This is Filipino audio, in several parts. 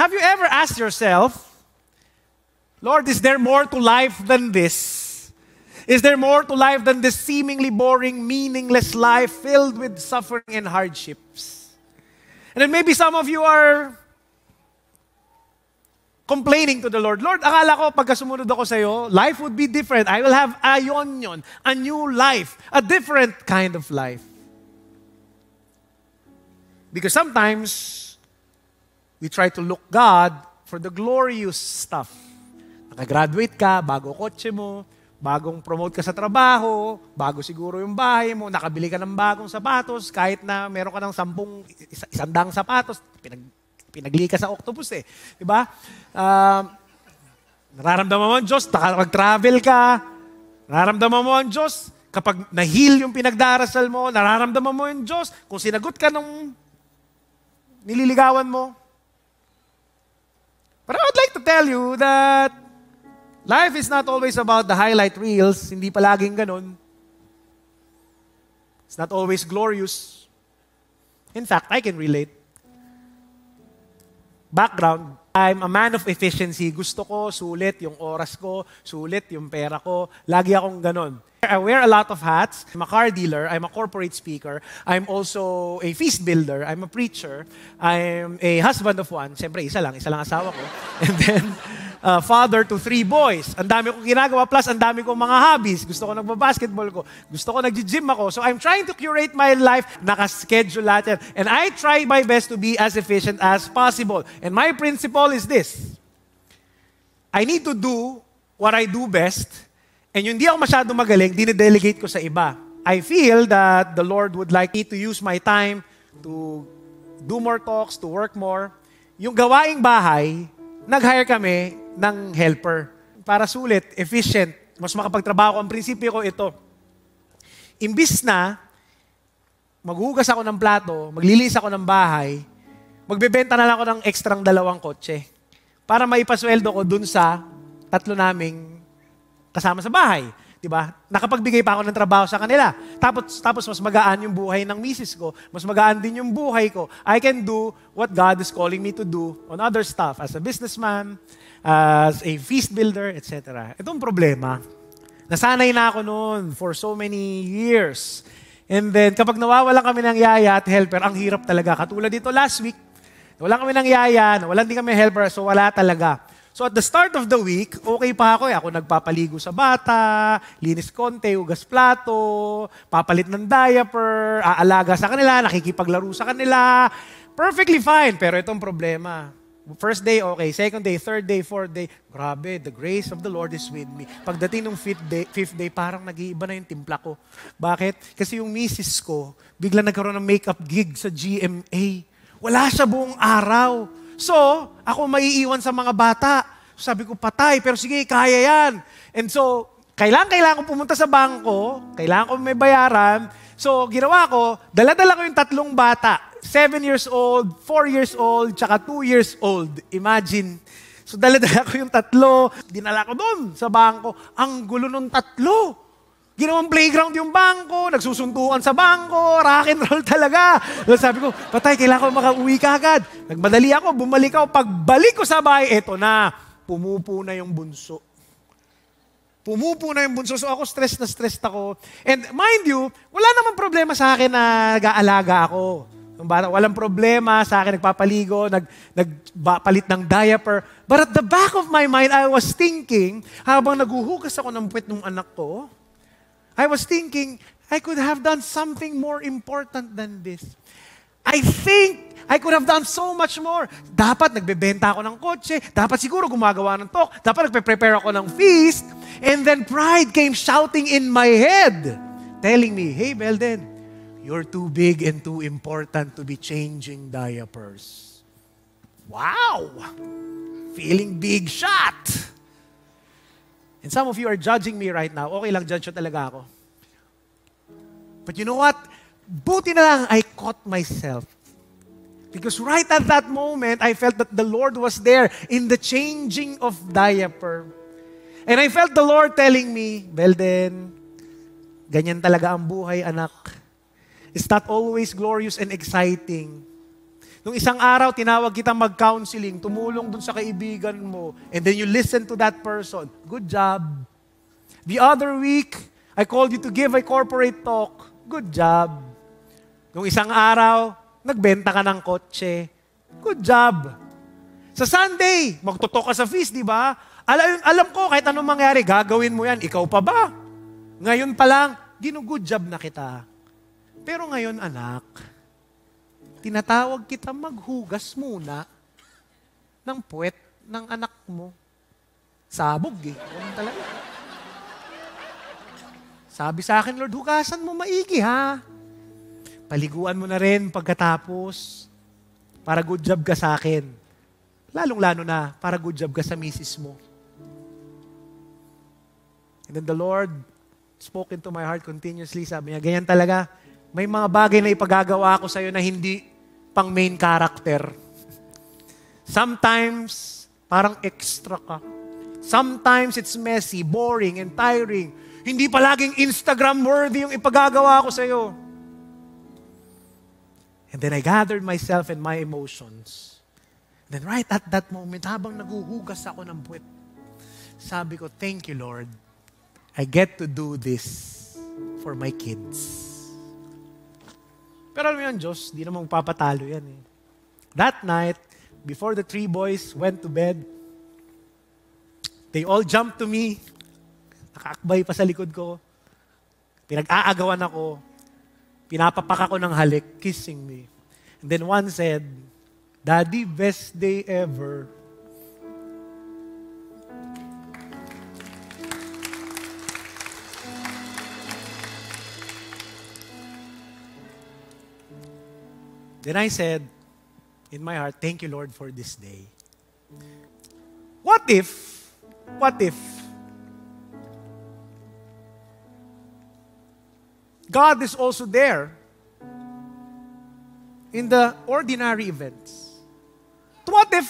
have you ever asked yourself, Lord, is there more to life than this? Is there more to life than this seemingly boring, meaningless life filled with suffering and hardships? And then maybe some of you are complaining to the Lord, Lord, akala ko pagka sumunod ako sa'yo, life would be different. I will have a new life, a different kind of life. Because sometimes, we try to look God for the glorious stuff. Nakagraduate ka, bago kotse mo, bagong promote ka sa trabaho, bago siguro yung bahay mo, nakabili ka ng bagong sapatos, kahit na meron ka ng 100 sapatos, pinagli ka sa octopus eh. Diba? Nararamdaman mo ang Diyos, nakapag-travel ka, nararamdaman mo ang Diyos, kapag na-heal yung pinagdarasal mo, nararamdaman mo yung Diyos, kung sinagot ka nung nililigawan mo. But I would like to tell you that life is not always about the highlight reels. Hindi palaging ganun. It's not always glorious. In fact, I can relate. Background, I'm a man of efficiency. Gusto ko, sulit yung oras ko, sulit yung pera ko. Lagi akong ganun. I wear a lot of hats. I'm a car dealer. I'm a corporate speaker. I'm also a feast builder. I'm a preacher. I'm a husband of one. Siyempre, isa lang asawa ko. And then, father to 3 boys. Ang dami kong ginagawa, plus ang dami kong mga hobbies. Gusto ko nagbabasketball ko. Gusto ko nag-gym ako. So I'm trying to curate my life. Nakaschedule lahat yan. And I try my best to be as efficient as possible. And my principle is this. I need to do what I do best. And yung di ako masyado magaling, dine-delegate ko sa iba. I feel that the Lord would like me to use my time to do more talks, to work more. Yung gawaing bahay, nag-hire kami ng helper. Para sulit, efficient, mas makapagtrabaho ko. Ang prinsipyo ko ito. Imbis na maghugas ako ng plato, maglilis ako ng bahay, magbebenta na lang ako ng ekstrang 2 kotse para maipasweldo ko dun sa 3 naming kasama sa bahay. Diba? Nakapagbigay pa ako ng trabaho sa kanila. Tapos mas magaan yung buhay ng misis ko. Mas magaan din yung buhay ko. I can do what God is calling me to do on other stuff. As a businessman, as a feast builder, etc. Itong problema, nasanay na ako noon for so many years. And then, kapag nawawalan kami ng yaya at helper, ang hirap talaga. Katulad dito last week, wala kami ng yaya, nawalan din kami helper, so wala talaga. So at the start of the week, okay pa ako. Ako nagpapaligo sa bata, linis konti, hugas plato, papalit ng diaper, aalaga sa kanila, nakikipaglaro sa kanila. Perfectly fine. Pero itong problema. First day, okay. Second day, third day, fourth day. Grabe, the grace of the Lord is with me. Pagdating ng fifth day, parang nag-iiba na yung timpla ko. Bakit? Kasi yung misis ko, bigla nagkaroon ng makeup gig sa GMA. Wala siya buong araw. So, ako maiiwan sa mga bata. Sabi ko, patay. Pero sige, kaya yan. And so, kailangan ko pumunta sa bangko. Kailangan ko may bayaran. So, ginawa ko, dala-dala ko yung 3 bata. 7 years old, 4 years old, tsaka 2 years old. Imagine. So, dala-dala ko yung 3. Dinala ko doon sa bangko. Ang gulo nung 3. Ginawang playground yung bangko, nagsusuntukan sa bangko, rock and roll talaga. So sabi ko, patay, kailangan ko makauwi ka agad. Nagmadali ako, bumalik ako. Pagbalik ko sa bahay, eto na, pumupo na yung bunso. Pumupo na yung bunso. So ako, stress na stressed ako. And mind you, wala namang problema sa akin na nag-aalaga ako. Walang problema sa akin, nagpapaligo, nagpalit ng diaper. But at the back of my mind, I was thinking, habang naguhugas ako ng puwet ng anak ko, I was thinking, I could have done something more important than this. I think I could have done so much more. Dapat nagbebenta ako ng kotse. Dapat siguro gumagawa ng talk. Dapat nagpe-prepare ako ng feast. And then pride came shouting in my head, telling me, hey, Belden, you're too big and too important to be changing diapers. Wow! Feeling big shot! And some of you are judging me right now. Okay lang, judge ko talaga ako. But you know what? Buti na lang I caught myself. Because right at that moment, I felt that the Lord was there in the changing of diaper. And I felt the Lord telling me, Belden, ganyan talaga ang buhay, anak. It's not always glorious and exciting. Nung isang araw, tinawag kitang mag-counseling, tumulong dun sa kaibigan mo, and then you listen to that person. Good job. The other week, I called you to give a corporate talk. Good job. Nung isang araw, nagbenta ka ng kotse. Good job. Sa Sunday, magtutok ka sa feast, di ba? Alam ko, kahit anong mangyari, gagawin mo yan. Ikaw pa ba? Ngayon pa lang, good job na kita. Pero ngayon, anak, tinatawag kita maghugas muna ng puwet ng anak mo. Sabog eh. Ganun talaga. Sabi sa akin, Lord, hugasan mo maigi ha. Paliguan mo na rin pagkatapos para good job ka sa akin. Lalong-lalo na para good job ka sa misis mo. And then the Lord spoke into my heart continuously. Sabi niya, ganyan talaga. May mga bagay na ipagagawa ko sa'yo na hindi pang main character. Sometimes, parang extra ka. Sometimes, it's messy, boring, and tiring. Hindi palaging Instagram-worthy yung ipagagawa ko sa'yo. And then I gathered myself and my emotions. And then right at that moment, habang naguhugas ako ng puwet, sabi ko, thank you, Lord. I get to do this for my kids. Pero alam mo yan, Diyos, di naman papatalo yan eh. That night, before the 3 boys went to bed, they all jumped to me. Nakaakbay pa sa likod ko. Pinag-aagawan ako. Pinapapak ako ng halik, kissing me. And then one said, Daddy, best day ever. Then I said, in my heart, thank you, Lord, for this day. What if, God is also there in the ordinary events? What if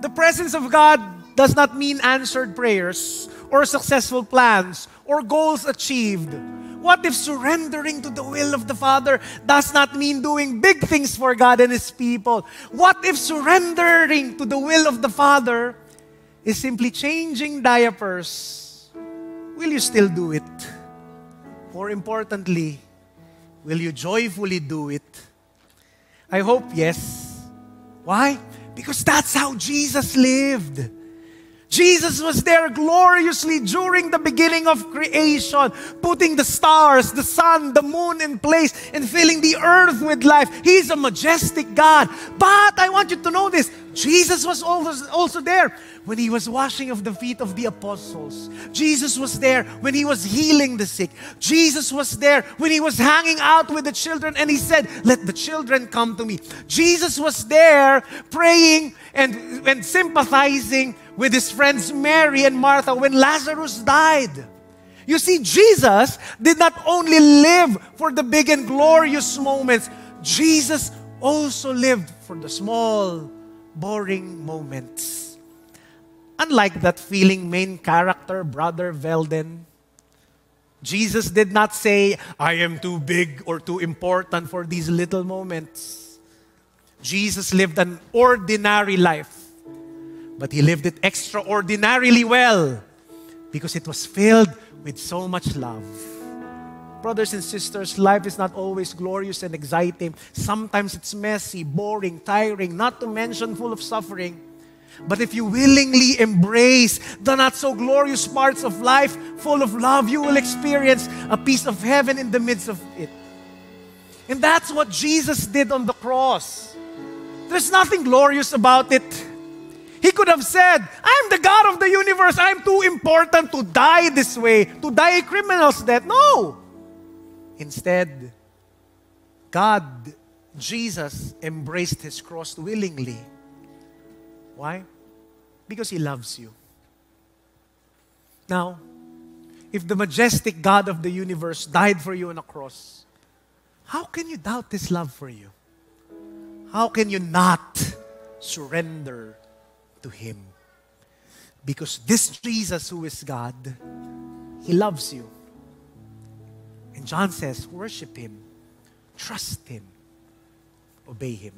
the presence of God does not mean answered prayers or successful plans or goals achieved? What if surrendering to the will of the Father does not mean doing big things for God and His people? What if surrendering to the will of the Father is simply changing diapers? Will you still do it? More importantly, will you joyfully do it? I hope yes. Why? Because that's how Jesus lived. Jesus was there gloriously during the beginning of creation, putting the stars, the sun, the moon in place, and filling the earth with life. He's a majestic God. But I want you to know this, Jesus was also there when He was washing of the feet of the apostles. Jesus was there when He was healing the sick. Jesus was there when He was hanging out with the children and He said, let the children come to me. Jesus was there praying and sympathizing with His friends Mary and Martha when Lazarus died. You see, Jesus did not only live for the big and glorious moments. Jesus also lived for the small, boring moments. Unlike that feeling main character, Brother Velden, Jesus did not say, I am too big or too important for these little moments. Jesus lived an ordinary life, but He lived it extraordinarily well because it was filled with so much love. Brothers and sisters, life is not always glorious and exciting. Sometimes it's messy, boring, tiring, not to mention full of suffering. But if you willingly embrace the not so glorious parts of life full of love, you will experience a piece of heaven in the midst of it. And that's what Jesus did on the cross. There's nothing glorious about it. He could have said, I'm the God of the universe. I'm too important to die this way, to die a criminal's death. No. Instead, God, Jesus, embraced His cross willingly. Why? Because He loves you. Now, if the majestic God of the universe died for you on a cross, how can you doubt His love for you? How can you not surrender to Him? Because this Jesus who is God, He loves you. And John says, worship Him, trust Him, obey Him.